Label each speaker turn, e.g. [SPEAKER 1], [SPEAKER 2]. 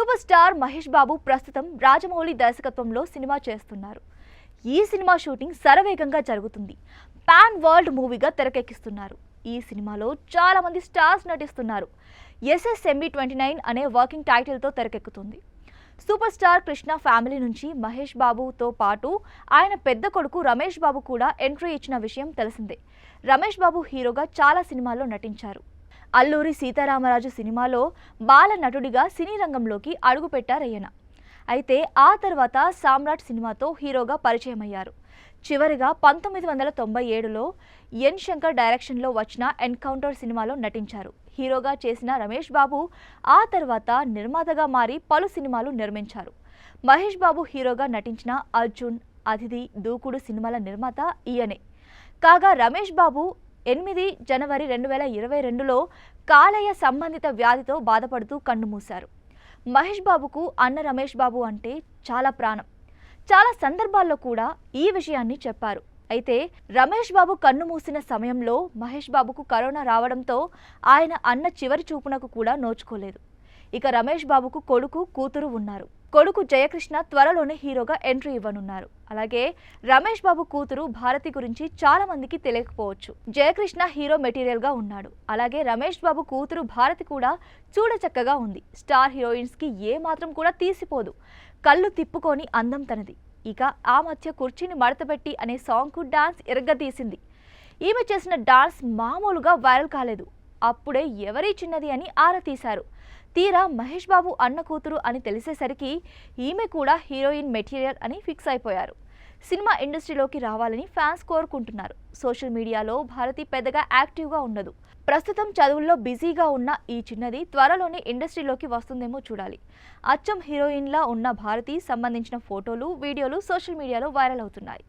[SPEAKER 1] Super star Mahesh Babu ప్రస్తుతం రాజమౌళి దర్శకత్వంలో cinema చేస్తున్నారు. ఈ సినిమా షూటింగ్ శరవేగంగా జరుగుతుంది. పాన్ వరల్డ్ మూవీగా తెరకెక్కిస్తున్నారు. ఈ సినిమాలో చాలా మంది స్టార్స్ నటిస్తున్నారు. SSMB29 అనే వర్కింగ్ టైటిల్తో తెరకెక్కుతుంది. సూపర్ స్టార్ కృష్ణ ఫ్యామిలీ నుంచి మహేష్ బాబుతో పాటు ఆయన పెద్ద కొడుకు రమేష్ బాబు కూడా ఎంట్రీ ఇచ్చిన విషయం తెలిసిందే. రమేష్ బాబు హీరోగా చాలా సినిమాల్లో నటించారు. అల్లూరి సీతారామరాజు సినిమాలో బాల నటుడిగా సినీ రంగంలోకి అడుగుపెట్టారయ్యన. అయితే ఆ తర్వాత సామ్రాట్ సినిమాతో హీరోగా పరిచయమయ్యారు. చివరిగా 1997లో ఎన్ శంకర్ డైరెక్షన్లో వచ్చిన ఎన్కౌంటర్ సినిమాలో నటించారు. హీరోగా చేసిన రమేష్ బాబు ఆ తర్వాత నిర్మాతగా మారి పలు సినిమాలు నిర్మించారు. మహేష్ బాబు హీరోగా నటించిన అర్జున్, అతిథి, దూకుడు సినిమాల నిర్మాత ఈయనే. కాగా రమేష్ బాబు 8 జనవరి 2022లో కాలేయ సంబంధిత వ్యాధితో బాధపడుతూ కన్నుమూశారు. మహేష్ బాబుకు అన్న రమేష్ బాబు అంటే చాలా ప్రాణం. చాలా సందర్భాల్లో కూడా ఈ విషయాన్ని చెప్పారు. అయితే రమేష్ బాబు కన్నుమూసిన సమయంలో మహేష్ బాబుకు కరోనా రావడంతో ఆయన అన్న చివరి చూపునకు కూడా నోచుకోలేదు. ఇక రమేష్ బాబుకు కొడుకు, కూతురు ఉన్నారు. కొడుకు జయకృష్ణ త్వరలోనే హీరోగా ఎంట్రీ ఇవ్వనున్నారు. అలాగే రమేష్ బాబు కూతురు భారతి గురించి చాలా మందికి తెలియకపోవచ్చు. జయకృష్ణ హీరో మెటీరియల్ గా ఉన్నాడు. అలాగే రమేష్ బాబు కూతురు భారతి కూడా చూడచక్కగా ఉంది. స్టార్ హీరోయిన్స్ కి ఏ మాత్రం కూడా తీసిపోదు. కళ్ళు తిప్పుకొని అందం తనది. ఇక ఆ మధ్య కుర్చీని మడతపెట్టి అనే సాంగ్ కు డాన్స్ ఇరగదీసింది. ఈమె చేసిన డాన్స్ మామూలుగా వైరల్ కాలేదు. అప్పుడే ఎవరి చిన్నది అని ఆరా తీశారు. తీరా మహేష్ బాబు అన్న కూతురు అని తెలిసేసరికి ఈమె కూడా హీరోయిన్ మెటీరియల్ అని ఫిక్స్ అయిపోయారు. సినిమా ఇండస్ట్రీలోకి రావాలని ఫ్యాన్స్ కోరుకుంటున్నారు. సోషల్ మీడియాలో భారతి పెద్దగా యాక్టివ్గా ఉండదు. ప్రస్తుతం చదువుల్లో బిజీగా ఉన్న ఈ చిన్నది త్వరలోనే ఇండస్ట్రీలోకి వస్తుందేమో చూడాలి. అచ్చం హీరోయిన్లా ఉన్న భారతి సంబంధించిన ఫోటోలు, వీడియోలు సోషల్ మీడియాలో వైరల్ అవుతున్నాయి.